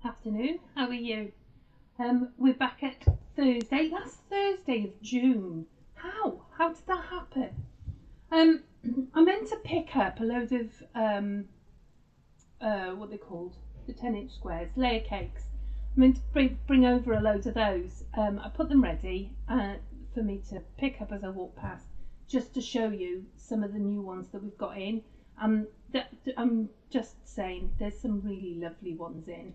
Afternoon, how are you? We're back at Thursday. That's Thursday of June. How did that happen? Um, I meant to pick up a load of what they called the 10-inch squares, layer cakes. I meant to bring over a load of those. I put them ready for me to pick up as I walk past, just to show you some of the new ones that we've got in. I'm just saying, there's some really lovely ones in.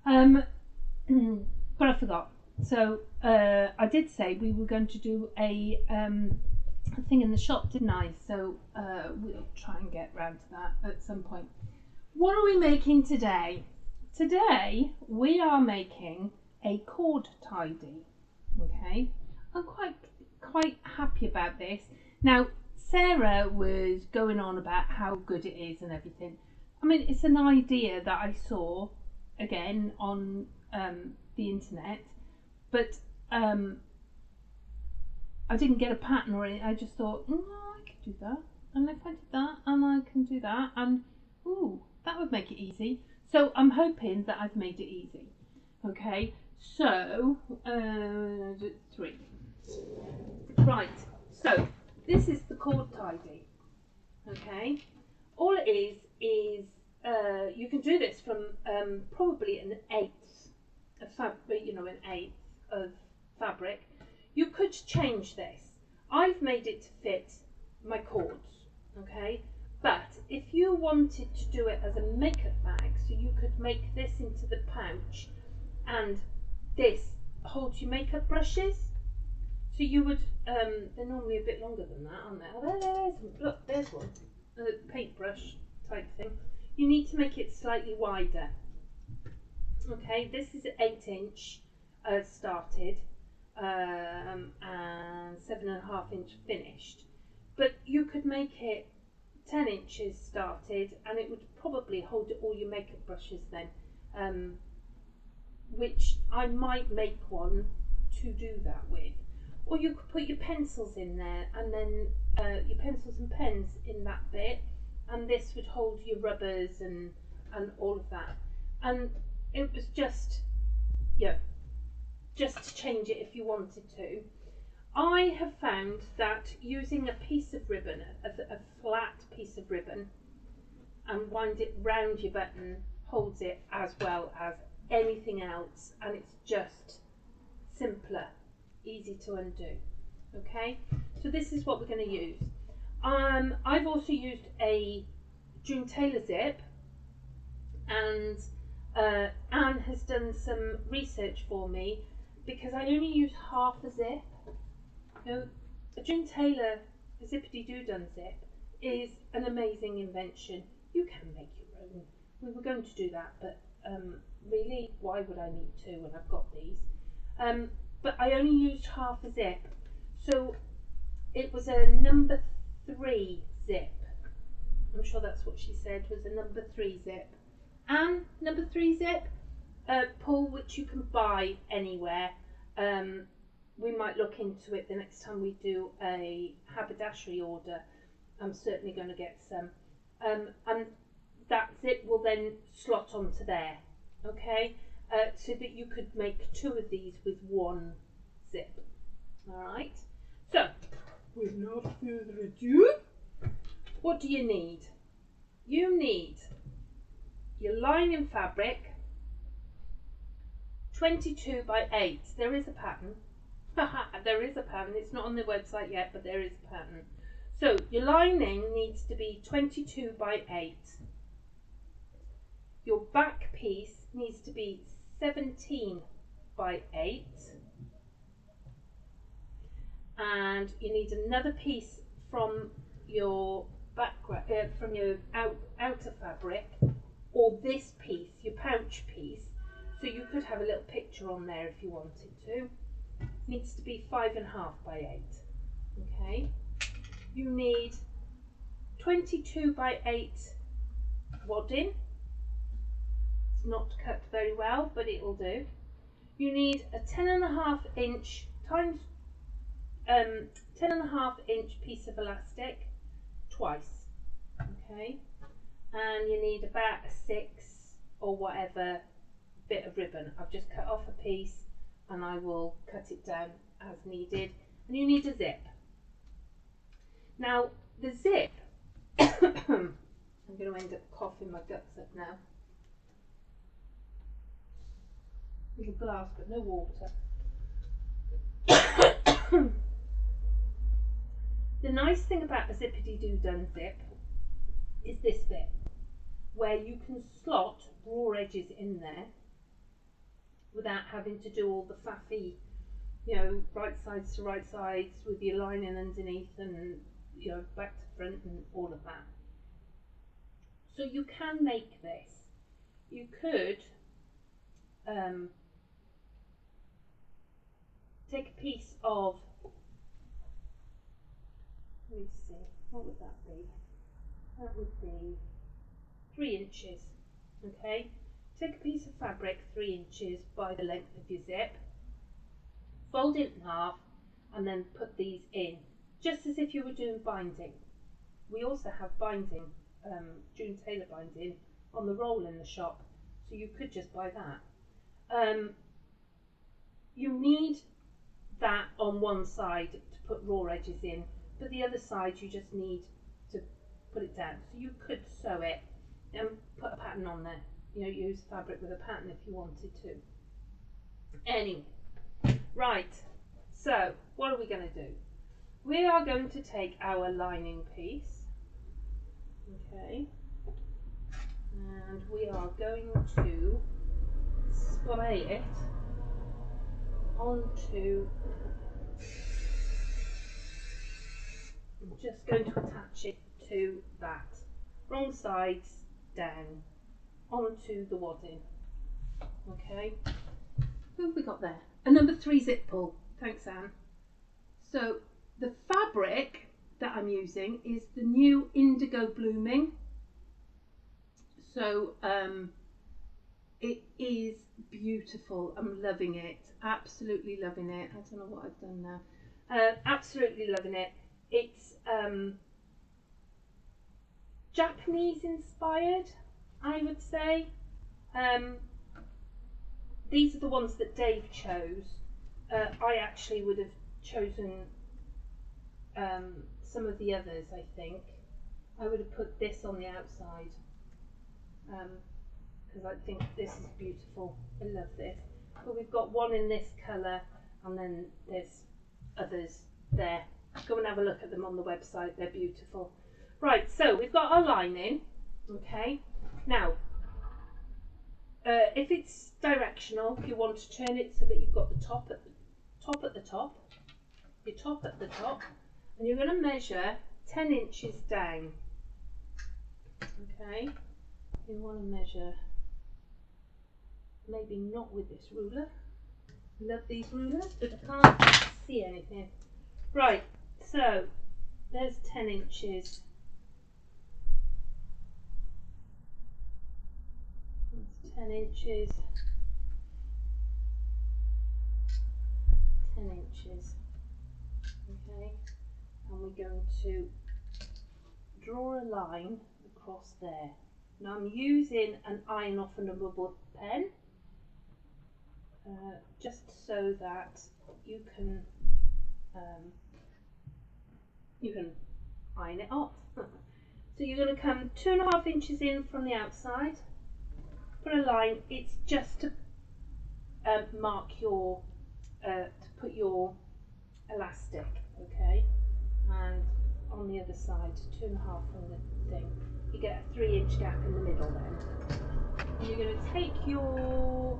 But I forgot. So I did say we were going to do a thing in the shop, didn't I? So we'll try and get round to that at some point. What are we making today? Today we are making a cord tidy. Okay, I'm quite happy about this. Now Sarah was going on about how good it is and everything. I mean, it's an idea that I saw again on the internet, but I didn't get a pattern or anything. I just thought, I could do that, and if I did that, and I can do that, and that would make it easy. So I'm hoping that I've made it easy. Okay, so 3. Right, so this is the cord tidy. Okay, all it is you can do this from probably an eighth of fabric, an eighth of fabric. You could change this. I've made it to fit my cords, okay? But if you wanted to do it as a makeup bag, so you could make this into the pouch, and this holds your makeup brushes. So you would, they're normally a bit longer than that, aren't they? Oh, look, there's one, a paintbrush type thing. You need to make it slightly wider. Okay, this is 8-inch started and 7.5-inch finished. But you could make it 10 inches started, and it would probably hold all your makeup brushes then, which I might make one to do that with. Or you could put your pencils in there, and then your pencils and pens in that bit, and this would hold your rubbers and all of that. And it was just to change it if you wanted to. I have found that using a piece of ribbon, a flat piece of ribbon, and wind it round your button holds it as well as anything else, and it's just simpler, easy to undo. Okay, so this is what we're going to use. I've also used a June Taylor zip, and Anne has done some research for me, because I only use half a zip. A June Taylor zippity-doo-dun zip is an amazing invention. You can make your own. We were going to do that, but really, why would I need to when I've got these? But I only used half a zip, so it was a number 3 zip. I'm sure that's what she said, was a number 3 zip. And number 3 zip, pull, which you can buy anywhere. We might look into it the next time we do a haberdashery order. I'm certainly going to get some. And that zip will then slot onto there, okay? So that you could make 2 of these with 1 zip. Alright, so without further ado, what do you need? You need your lining fabric, 22 by 8. There is a pattern. There is a pattern. It's not on the website yet, but there is a pattern. So your lining needs to be 22 by 8. Your back piece needs to be 17 by 8. And you need another piece from your from your outer fabric, or this piece, your pouch piece. So you could have a little picture on there if you wanted to. Needs to be 5.5 by 8. Okay. You need 22 by 8 wadding. It's not cut very well, but it will do. You need a 10.5-inch times 10.5-inch piece of elastic twice. Okay. And you need about a 6 or whatever bit of ribbon. I've just cut off a piece and I will cut it down as needed. And you need a zip. Now the zip, I'm going to end up coughing my guts up now. Little glass but no water. The nice thing about a zippity-doo-dun zip is this bit, where you can slot raw edges in there without having to do all the faffy, you know, right sides to right sides with your lining underneath and, you know, back to front and all of that. So you can make this. You could take a piece of, let me see, what would that be? That would be 3 inches, okay? Take a piece of fabric 3 inches by the length of your zip, fold it in half and then put these in, just as if you were doing binding. We also have binding, June Taylor binding on the roll in the shop, so you could just buy that. You need that on one side to put raw edges in, but the other side you just need to put it down. So you could sew it and put a pattern on there, you know, use fabric with a pattern if you wanted to. Anyway, right, so what are we going to do? We are going to take our lining piece, okay, and we are going to spray it onto, I'm just going to attach it to that, wrong sides down, onto the wadding, okay. Who have we got there? A number 3 zip pull, thanks Anne. So the fabric that I'm using is the new Indigo Blooming. So it is beautiful. I'm loving it. Absolutely loving it. I don't know what I've done now. Absolutely loving it. It's Japanese inspired, I would say. These are the ones that Dave chose. I actually would have chosen some of the others, I think. I would have put this on the outside because I think this is beautiful. I love this. But we've got one in this colour and then there's others there. Go and have a look at them on the website, they're beautiful. Right, so we've got our lining, okay. Now, if it's directional, you want to turn it so that you've got the top at the top, your top at the top, and you're going to measure 10 inches down, okay. You want to measure, maybe not with this ruler, love these rulers, but I can't see anything. Right, so there's 10 inches. That's 10 inches. 10 inches. Okay, and we're going to draw a line across there. Now I'm using an iron off an rubber pen, just so that you can iron it off. So you're going to come 2.5 inches in from the outside, put a line. It's just to mark your, to put your elastic, okay? And on the other side, 2.5 from the thing. You get a 3-inch gap in the middle then. And you're going to take your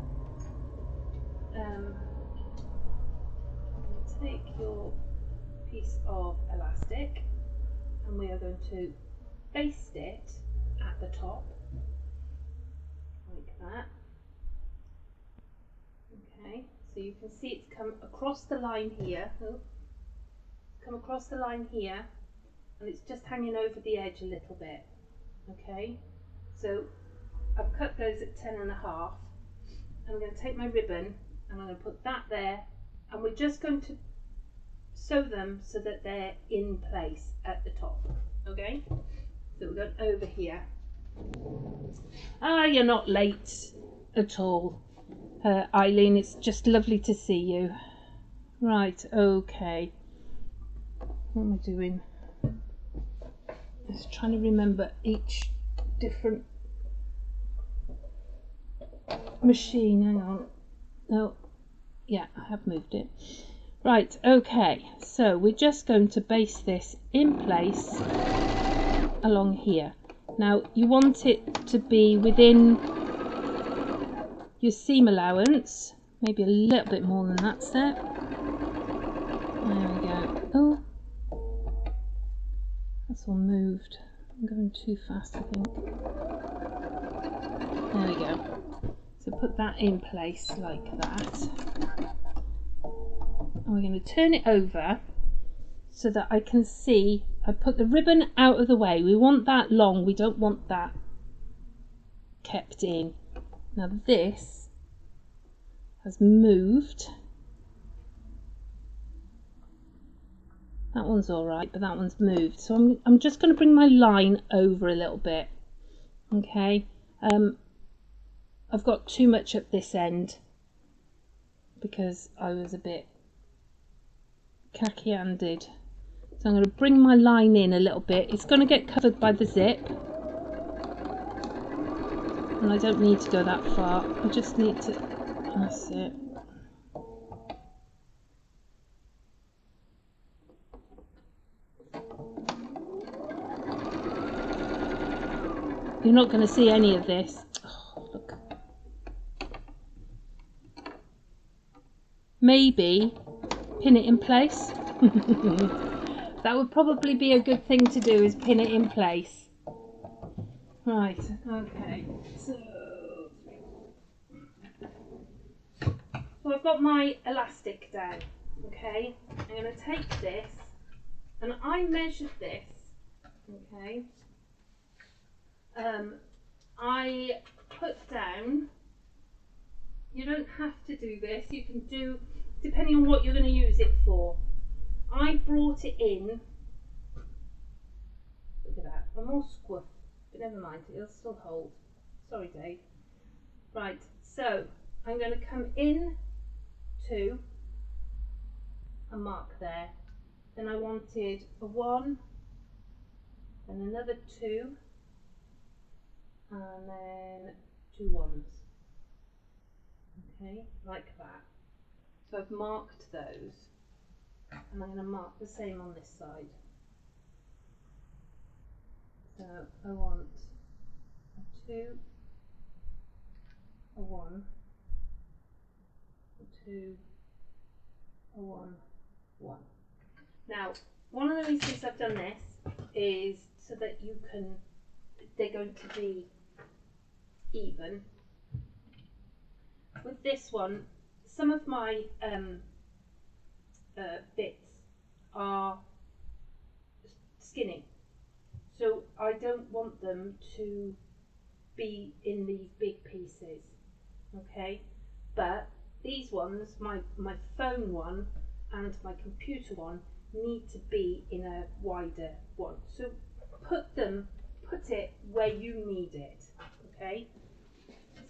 piece of elastic and we are going to baste it at the top like that. Okay, so you can see it's come across the line here. Come across the line here and it's just hanging over the edge a little bit. Okay, so I've cut those at 10.5 and I'm going to take my ribbon and I'm going to put that there and we're just going to sew them so that they're in place at the top. Okay, so we're going over here. Ah, you're not late at all. Eileen, it's just lovely to see you. Right, okay. What am I doing? Just trying to remember each different machine. Hang on. No. Yeah, I have moved it. Right, okay. So we're just going to base this in place along here. Now you want it to be within your seam allowance, maybe a little bit more than that step. There we go. Oh, that's all moved. I'm going too fast, I think. There we go. So put that in place like that. And we're going to turn it over so that I can see. I put the ribbon out of the way. We want that long. We don't want that kept in. Now this has moved. That one's all right, but that one's moved. So I'm just going to bring my line over a little bit. Okay. I've got too much at this end because I was a bit khaki-handed. So I'm going to bring my line in a little bit. It's going to get covered by the zip. And I don't need to go that far. I just need to... That's it. You're not going to see any of this. Oh, look. Maybe pin it in place. That would probably be a good thing to do, is pin it in place. Right, okay. So I've got my elastic down. Okay, I'm going to take this, and I measured this. Okay. I put down, you don't have to do this, you can do, depending on what you're going to use it for. I brought it in, look at that, I'm all squiffed, but never mind, it'll still hold. Sorry, Dave. Right, so I'm going to come in to a mark there. Then I wanted a 1, and another 2, and then 2 1s. Okay, like that. So I've marked those, and I'm going to mark the same on this side. So I want a 2, a 1, a 2, a 1, 1. Now, one of the reasons I've done this is so that you can, they're going to be even. With this one, some of my bits are skinny, so I don't want them to be in these big pieces, okay? But these ones, my phone one and my computer one, need to be in a wider one. So put it where you need it, okay?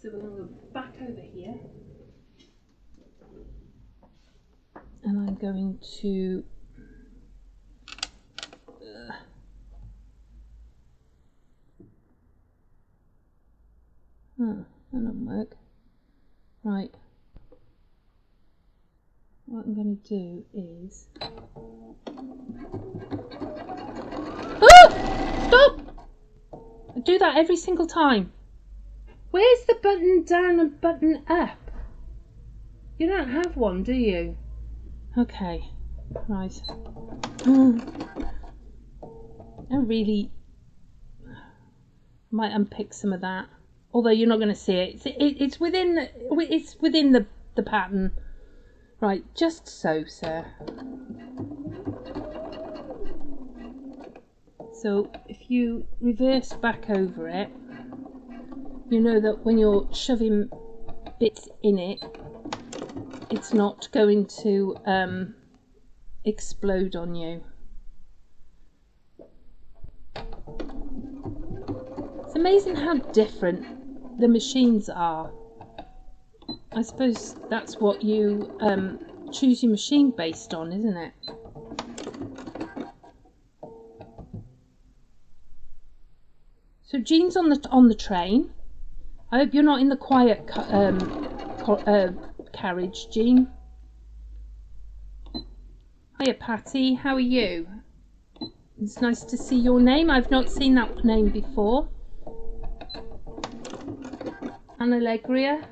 So we're going to go back over here, and I'm going to that doesn't work. Right. What I'm going to do is... Ah! Stop! I do that every single time. Where's the button down and button up? You don't have one, do you? Okay. Right. I really might unpick some of that. Although you're not going to see it. It's within the pattern. Right, just so, sir. So if you reverse back over it, you know that when you're shoving bits in it, it's not going to explode on you. It's amazing how different the machines are. I suppose that's what you choose your machine based on, isn't it? So Jean's on the train. I hope you're not in the quiet carriage, Jean. Hiya, Patty. How are you? It's nice to see your name. I've not seen that name before. Analegria.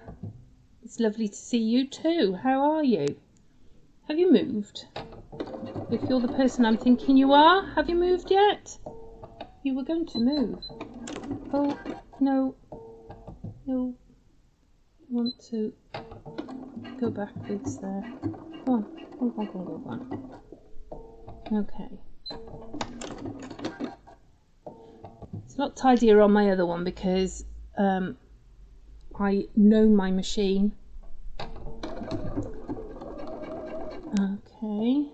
It's lovely to see you too. How are you? Have you moved? If you're the person I'm thinking you are, have you moved yet? You were going to move. Oh, no. No. I want to go backwards there. Go on. Go on, go on, go on, go on. Okay. It's a lot tidier on my other one because I know my machine. Okay.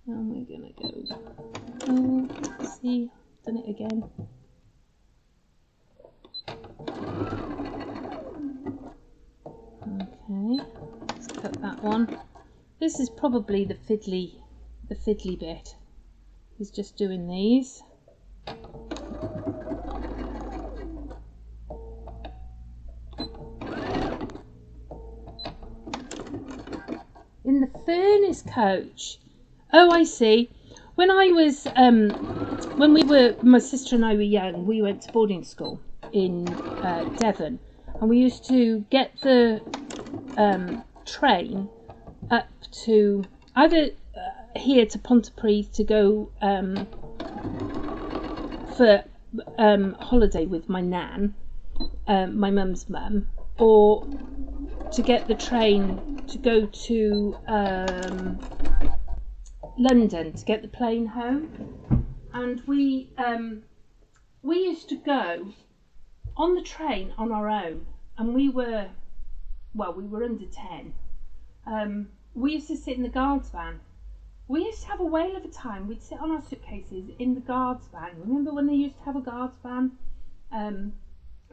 Now we're gonna go. Oh, see, done it again. Okay, let's cut that one. This is probably the fiddly bit. He's just doing these. In the furnace coach. Oh, I see. When I was, my sister and I were young, we went to boarding school in Devon, and we used to get the train up to either here to Pontypridd to go for holiday with my nan, my mum's mum, or to get the train to go to London to get the plane home. And we used to go on the train on our own, and we were under 10. We used to sit in the guards van. We used to have a whale of a time. We'd sit on our suitcases in the guards van. Remember when they used to have a guards van? It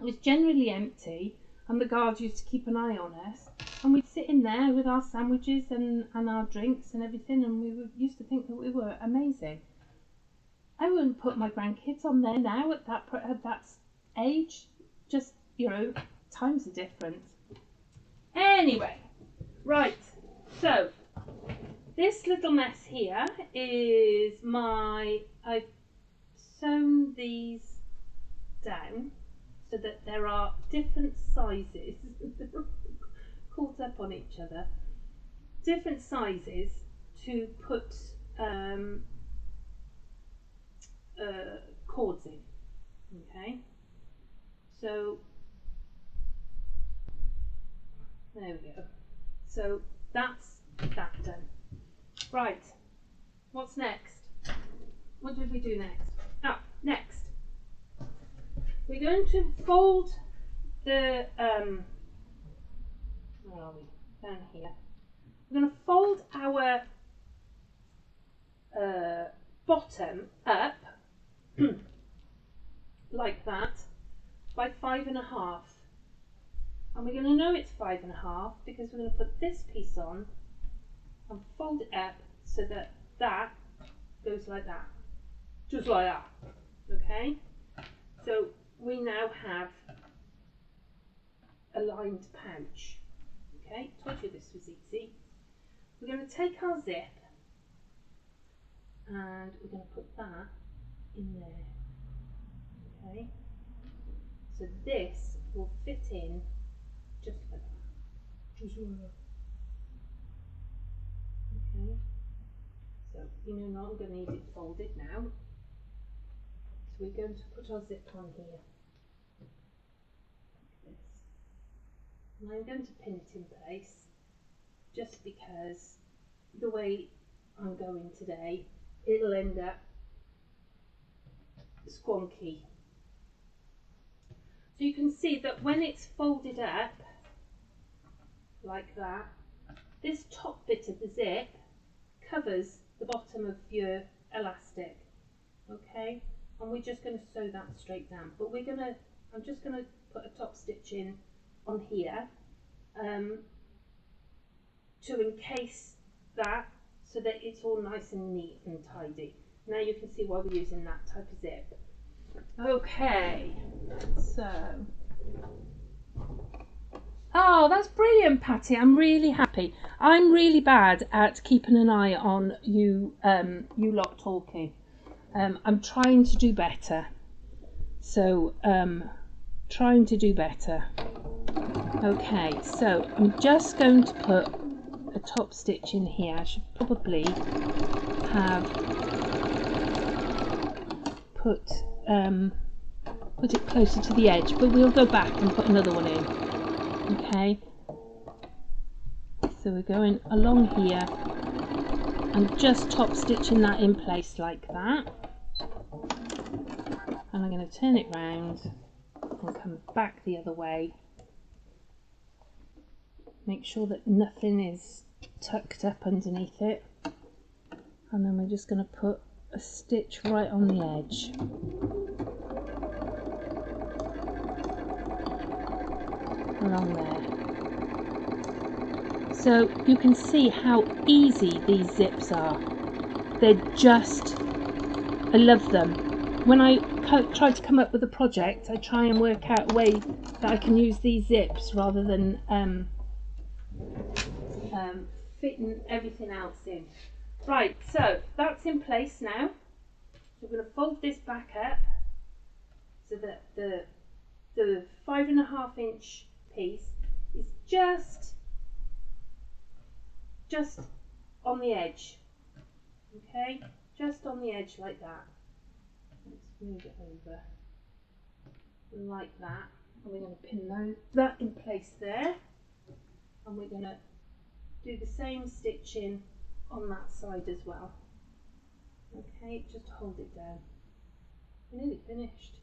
was generally empty, and the guards used to keep an eye on us. And we'd sit in there with our sandwiches and our drinks and everything, and we used to think that we were amazing. I wouldn't put my grandkids on there now at that age. Just, times are different. Anyway, right, so this little mess here is I've sewn these down so that there are different sizes caught up on each other, different sizes to put cords in. Okay, so there we go. So that's that done. Right, what's next? What did we do next? Next we're going to fold the where are we? Down here. We're going to fold our bottom up like that by 5.5, and we're going to know it's 5.5 because we're going to put this piece on and fold it up so that that goes like that, just like that. Okay, so we now have a lined pouch. Okay, told you this was easy. We're going to take our zip and we're going to put that in there. Okay, so this will fit in just like that. Just like that. Okay, so now I'm going to need it folded now. So we're going to put our zip on here. Like this. And I'm going to pin it in place just because the way I'm going today, it'll end up squonky. So you can see that when it's folded up like that, this top bit of the zip covers the bottom of your elastic. Okay, and we're just going to sew that straight down, but I'm just going to put a top stitch in on here, to encase that so that it's all nice and neat and tidy. Now you can see why we're using that type of zip. Okay, so. Oh, that's brilliant, Patty. I'm really happy. I'm really bad at keeping an eye on you, you lot talking. I'm trying to do better. So, trying to do better. Okay, so I'm just going to put a top stitch in here. I should probably have put it closer to the edge, but we'll go back and put another one in. Okay, so we're going along here and just top stitching that in place like that, and I'm going to turn it round and come back the other way. Make sure that nothing is tucked up underneath it, and then we're just going to put a stitch right on the edge. Along there. So you can see how easy these zips are. They're just, I love them. When I try to come up with a project, I try and work out a way that I can use these zips rather than fitting everything else in. Right, so that's in place now. So we're going to fold this back up so that the 5.5 inch piece is just on the edge. Okay, just on the edge like that. Let's move it over like that, and we're going to pin that in place there, and we're going to do the same stitching on that side as well. Okay, just hold it down. We're nearly finished.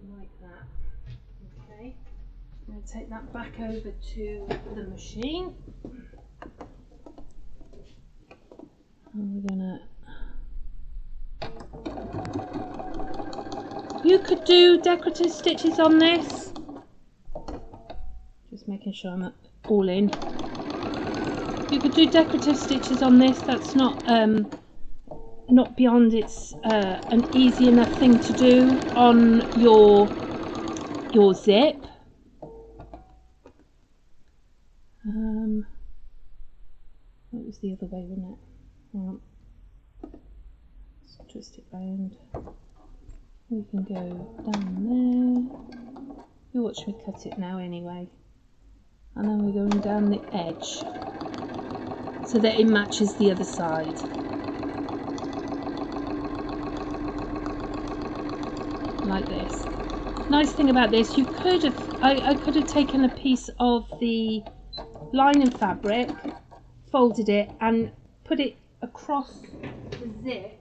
Like that. Okay, I'm going to take that back over to the machine, and we're going to. You could do decorative stitches on this. Just making sure I'm all in. You could do decorative stitches on this. That's not beyond. It's an easy enough thing to do on your zip. That was the other way, wasn't it? Well, let's twist it round. We can go down there. You watch me cut it now anyway. And then we're going down the edge so that it matches the other side. Like this. Nice thing about this, you could have, I could have taken a piece of the lining fabric, folded it and put it across the zip.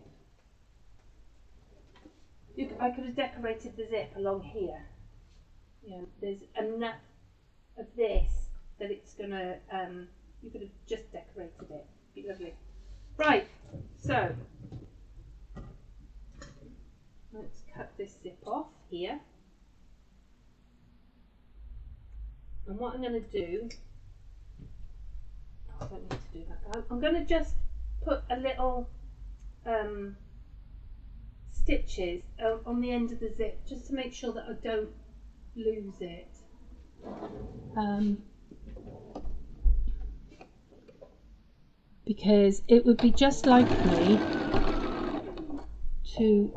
I could have decorated the zip along here. You know, there's enough of this that it's gonna, you could have just decorated it. Be lovely. Right, so let's cut this zip off here. And what I'm going to do, I don't need to do that. I'm going to just put a little stitches on the end of the zip just to make sure that I don't lose it. Because it would be just like me to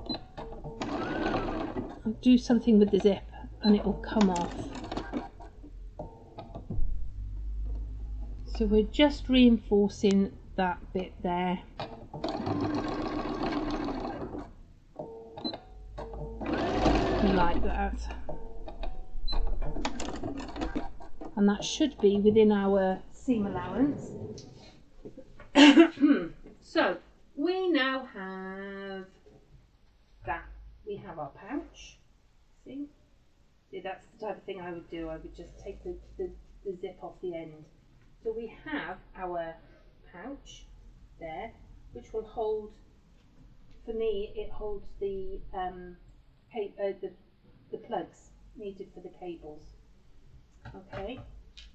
do something with the zip and it will come off. So we're just reinforcing that bit there. Like that. And that should be within our seam allowance. So we now have that. We have our pouch. See, that's the type of thing I would do. I would just take the zip off the end. So we have our pouch there, which will hold. For me, it holds the plugs needed for the cables. Okay,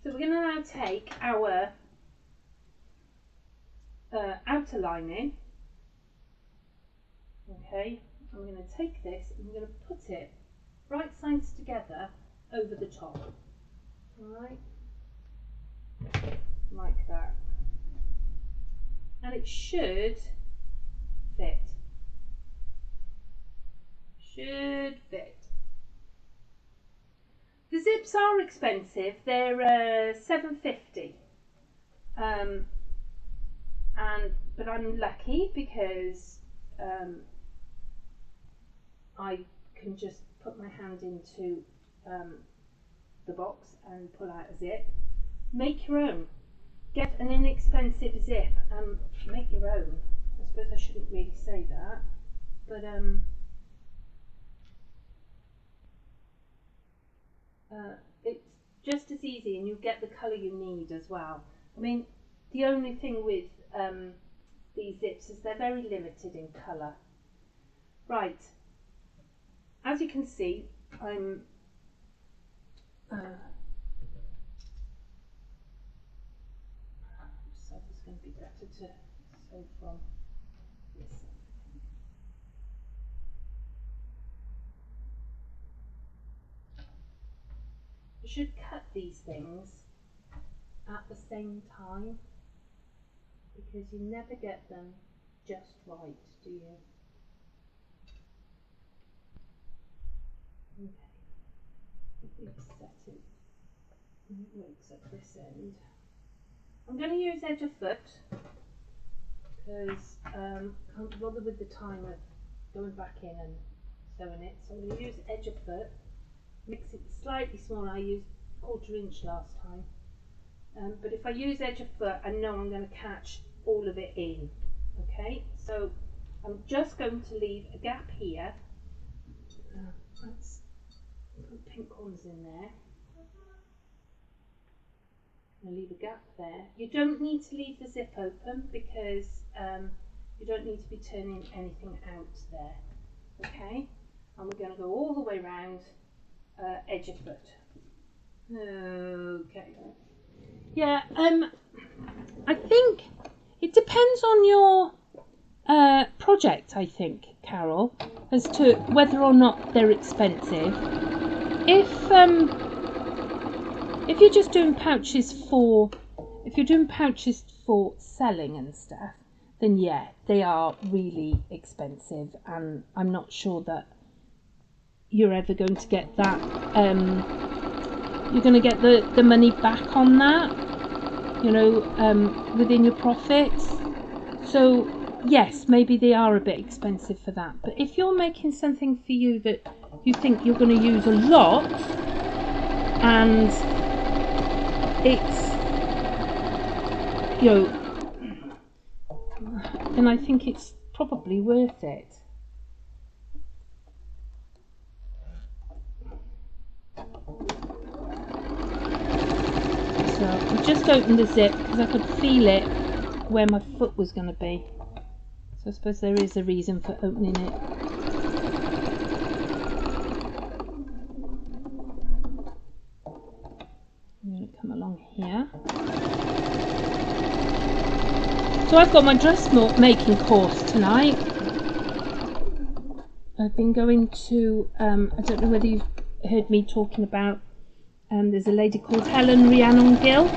so we're going to now take our outer lining. Okay, I'm going to take this and I'm going to put it right sides together over the top. Alright, like that. And it should fit. Should fit. The zips are expensive. They're $7.50. But I'm lucky because I can just put my hand into the box and pull out a zip. Make your own. Get an inexpensive zip and make your own. I suppose I shouldn't really say that, but it's just as easy, and you'll get the colour you need as well. I mean, the only thing with these zips is they're very limited in colour. Right, as you can see, I'm so it's going to be better to sew from this. You should cut these things at the same time because you never get them just right, do you? Okay, we've set it and it works at this end. I'm going to use edge of foot because I can't bother with the time of going back in and sewing it, so I'm going to use edge of foot. Mix it slightly smaller. I used 1/4 inch last time, but if I use edge of foot, I know I'm going to catch all of it in. Okay, so I'm just going to leave a gap here. Let's put pink corners in there. I'm going to leave a gap there. You don't need to leave the zip open because you don't need to be turning anything out there. Okay, and we're going to go all the way around edge of foot. Okay. Yeah, I think it depends on your project, I think, Carol, as to whether or not they're expensive. If you're just doing pouches for selling and stuff, then yeah, they are really expensive, and I'm not sure that you're ever going to get that. You're going to get the money back on that, you know, within your profits. So yes, maybe they are a bit expensive for that. But if you're making something for you that you think you're going to use a lot, and it's, you know, then I think it's probably worth it. So I just opened the zip because I could feel it where my foot was going to be. So I suppose there is a reason for opening it. I'm going to come along here. So I've got my dressmaking course tonight. I've been going to, I don't know whether you've heard me talking about, there's a lady called Helen Rhiannon Gill,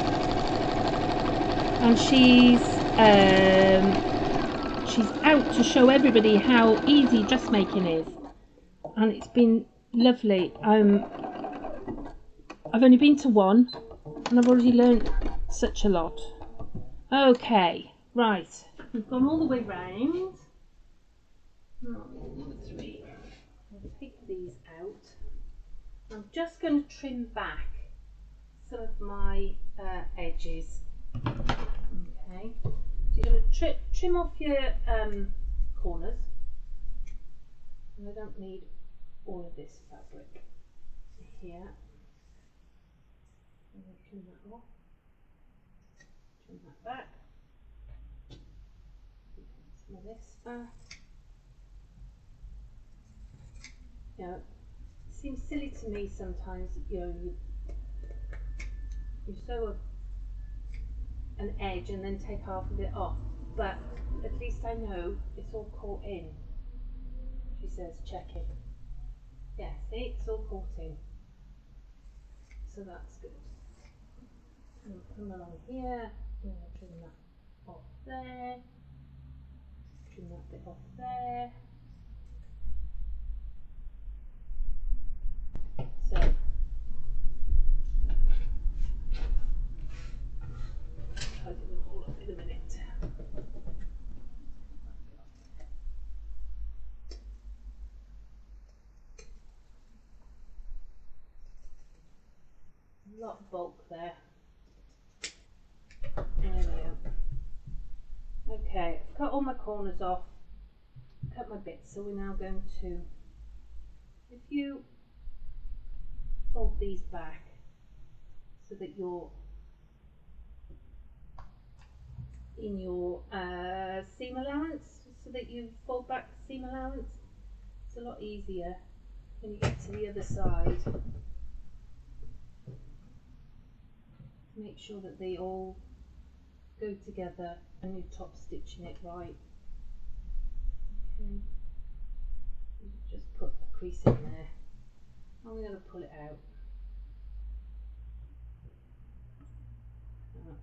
and she's out to show everybody how easy dressmaking is, and it's been lovely. I've only been to one, and I've already learned such a lot. Okay, right, we've gone all the way round. Number 3. I'll take these out. I'm just going to trim back some of my edges. Okay, so you're going to trim off your corners, and I don't need all of this fabric here. I'm going to trim that off, trim that back, some of this back. You know, it seems silly to me sometimes, you know, You sew an edge and then take half of it off, but at least I know it's all caught in. She says, check it. Yeah, see, it's all caught in. So that's good. And come along here, I'm going to trim that off there. Trim that bit off there. So, I'll do them all up in a minute. A lot of bulk there. There we go. Okay, I've cut all my corners off, cut my bits, so we're now going to, if you fold these back so that you're in your seam allowance, so that you fold back the seam allowance, it's a lot easier when you get to the other side. Make sure that they all go together and you're top stitching it right. Okay, just put a crease in there. I'm going to pull it out. Let's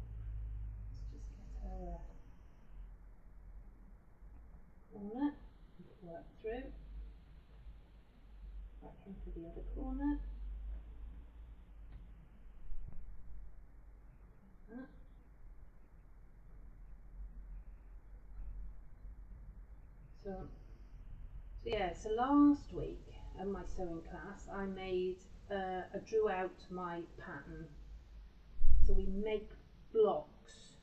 just get our corner and pull that through. Back into the other corner. Like that. So yeah, so last week in my sewing class I drew out my pattern. So we make blocks.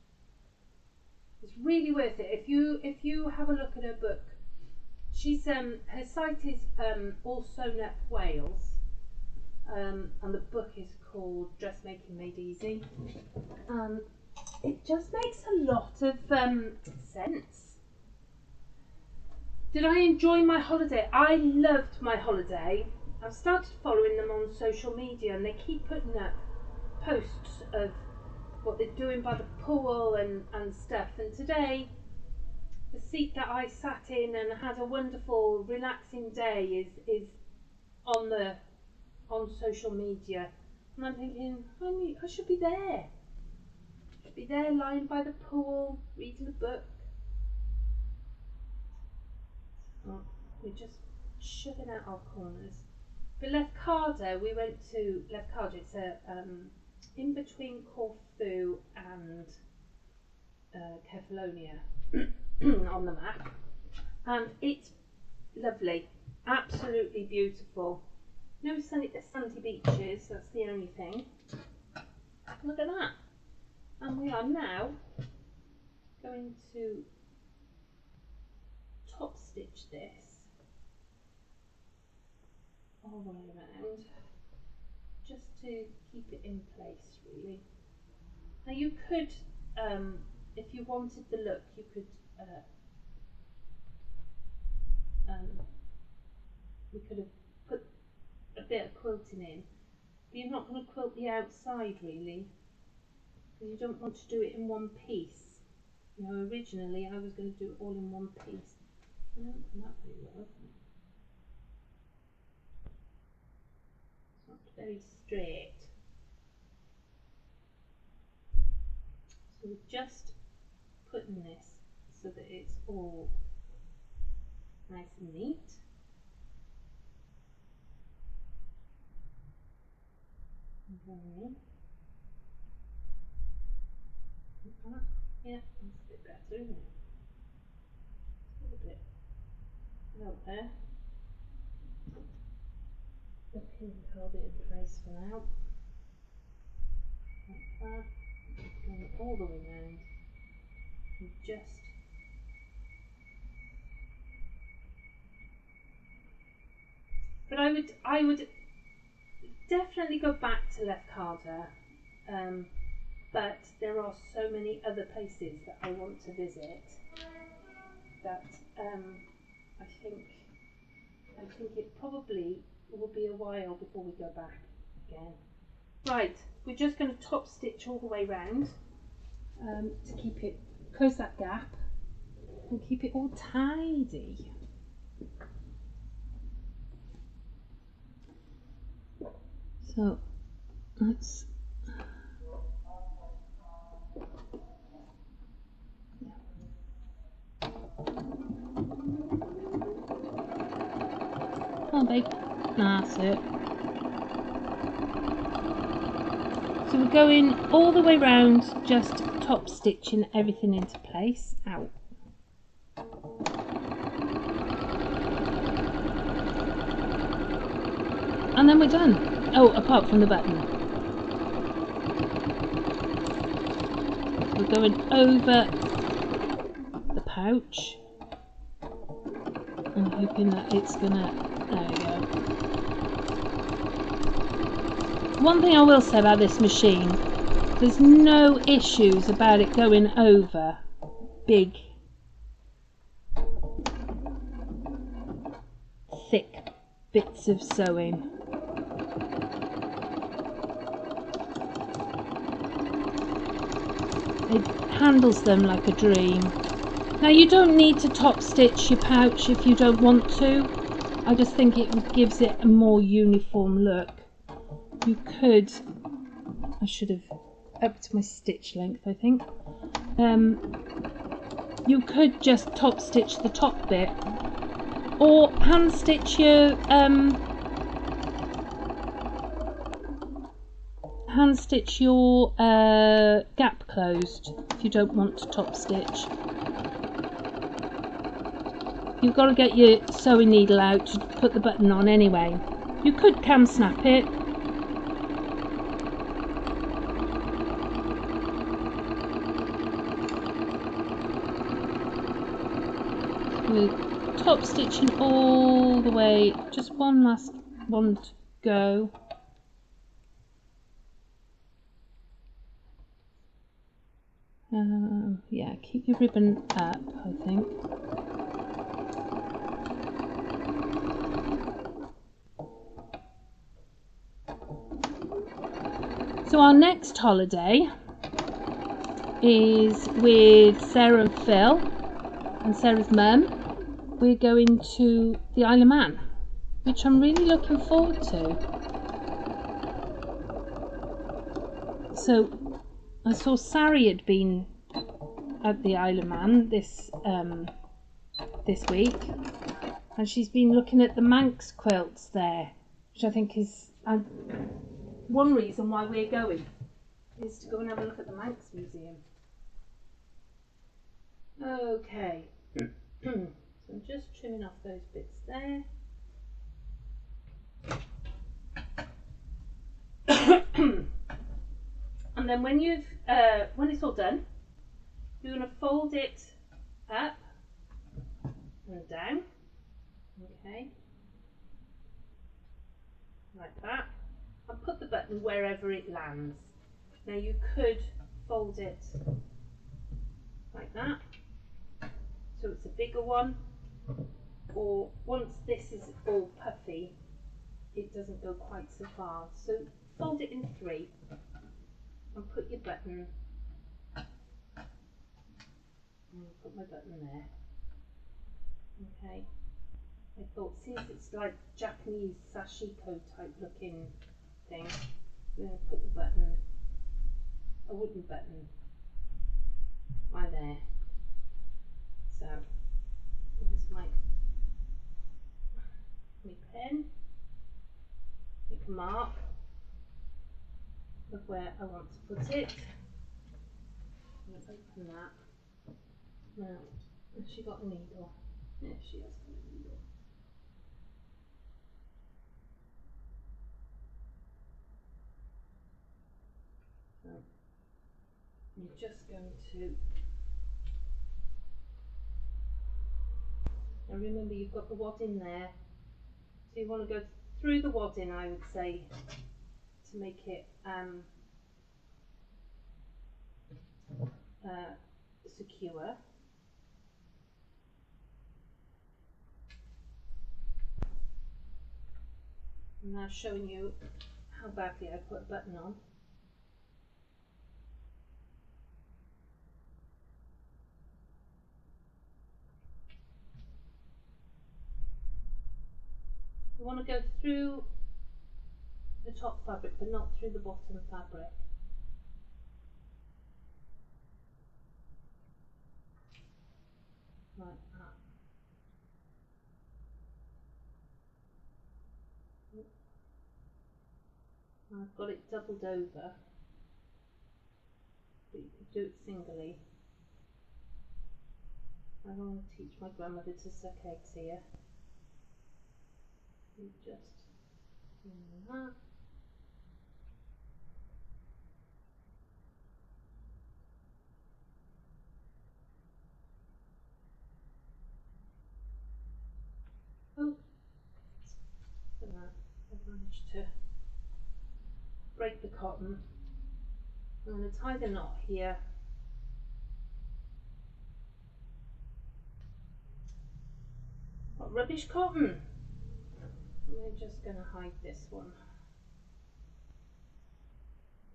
It's really worth it. If you have a look at her book, she's her site is All Sewn Up Wales, and the book is called Dressmaking Made Easy. It just makes a lot of sense. Did I enjoy my holiday? I loved my holiday. I've started following them on social media and they keep putting up posts of what they're doing by the pool and stuff. And today, the seat that I sat in and had a wonderful relaxing day is on social media. And I'm thinking, I should be there. I should be there lying by the pool, reading a book. Oh, we're just shoving out our corners. But Lefkada, we went to Lefkada. It's in between Corfu and Kefalonia on the map, and it's lovely, absolutely beautiful. No sandy beaches. That's the only thing. Look at that. And we are now going to top stitch this all the way around, just to keep it in place, really. Now you could, if you wanted the look, you could, we could have put a bit of quilting in, but you're not going to quilt the outside really, because you don't want to do it in one piece. You know, originally I was going to do it all in one piece. I don't think that very well. It's not very straight. So we're just putting this so that it's all nice and neat. Okay. Yeah, that's a bit better, isn't it? A little bit out there. Okay, hold it in place for now. Like that. Going all the way round. And just but I would definitely go back to Lefkada, but there are so many other places that I want to visit that I think it probably will be a while before we go back again. Right, we're just going to top stitch all the way round to keep it, close that gap and keep it all tidy. So let's babe, that's it. So we're going all the way round, just top stitching everything into place. Out. And then we're done. Oh, apart from the button. We're going over the pouch. I'm hoping that it's gonna, there we go. One thing I will say about this machine, there's no issues about it going over big, thick bits of sewing. It handles them like a dream. Now you don't need to top stitch your pouch if you don't want to. I just think it gives it a more uniform look. You could, I should have upped my stitch length, I think. You could just top stitch the top bit, or hand stitch your gap closed if you don't want to top stitch. You've got to get your sewing needle out to put the button on anyway. You could cam snap it. We're top stitching all the way, just one last one to go. Yeah, keep your ribbon up, I think. So our next holiday is with Sarah and Phil and Sarah's mum. We're going to the Isle of Man, which I'm really looking forward to. So I saw Sari had been at the Isle of Man this week, and she's been looking at the Manx quilts there, which I think is one reason why we're going, is to go and have a look at the Manx Museum. Okay. So I'm just trimming off those bits there. And then when you've when it's all done, you're going to fold it up and down. Okay. Like that. And put the button wherever it lands. Now you could fold it like that, so it's a bigger one, or once this is all puffy, it doesn't go quite so far. So fold it in three and put your button, put my button there. Okay. I thought, since it's like Japanese sashiko type looking thing, I'm going to put the button, a wooden button, right there. So here's my pen, make a mark of where I want to put it. I'm going to open that. Now, has she got a needle? Yeah, she has got a needle. So I'm just going to, now remember you've got the wadding there, so you want to go through the wadding, I would say, to make it secure. I'm now showing you how badly I put a button on. You want to go through the top fabric but not through the bottom fabric. Like that. I've got it doubled over, but you could do it singly. I don't want to teach my grandmother to suck eggs here. You just do that. Oh, I've managed to break the cotton. I'm going to tie the knot here. What rubbish cotton! We're just going to hide this one.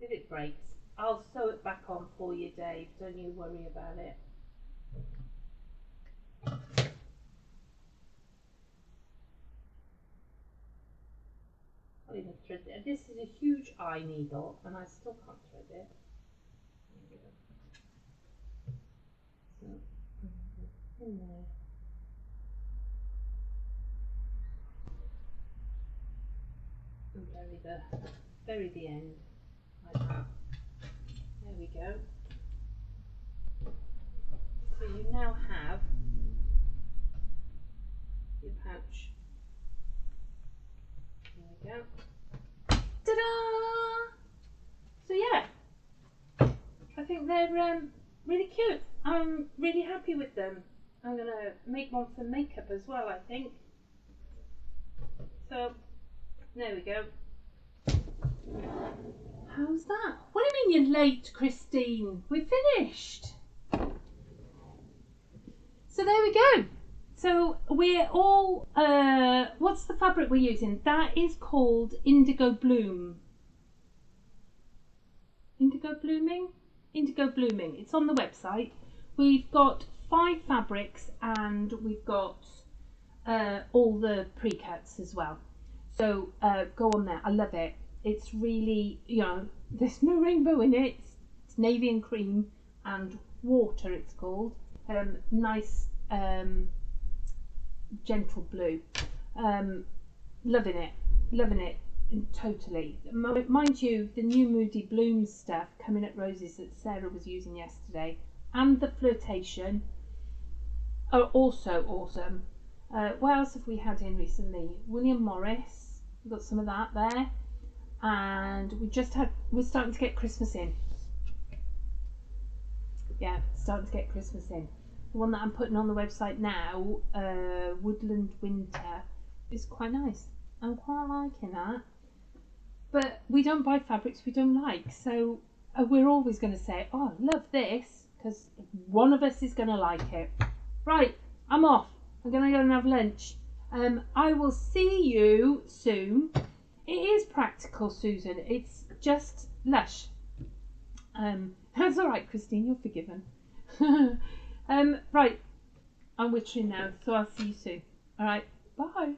If it breaks, I'll sew it back on for you, Dave. Don't you worry about it. I'll even thread it. This is a huge eye needle and I still can't thread it. So, in there. And bury the end like that. There we go. So you now have your pouch. There we go. Ta-da! So yeah, I think they're really cute. I'm really happy with them. I'm gonna make one for makeup as well, I think. So there we go. How's that? What do you mean you're late, Christine? We're finished. So there we go. So we're all, what's the fabric we're using? That is called Indigo Bloom. Indigo Blooming? Indigo Blooming. It's on the website. We've got 5 fabrics and we've got all the pre-cuts as well. So go on there. I love it. It's really, you know, there's no rainbow in it. It's navy and cream and water, it's called. Nice gentle blue. Loving it totally. Mind you, the new Moody Blooms stuff coming at Roses that Sarah was using yesterday and the Flirtation are also awesome. What else have we had in recently? William Morris, we've got some of that there, and we're starting to get Christmas in. Yeah, starting to get Christmas in. The one that I'm putting on the website now, Woodland Winter, is quite nice. I'm quite liking that. But we don't buy fabrics we don't like, so we're always going to say, oh, I love this, because one of us is going to like it. Right, I'm off. I'm going to go and have lunch. I will see you soon. It is practical, Susan. It's just lush. That's all right, Christine. You're forgiven. Right, I'm wittering now, so I'll see you soon. All right, bye.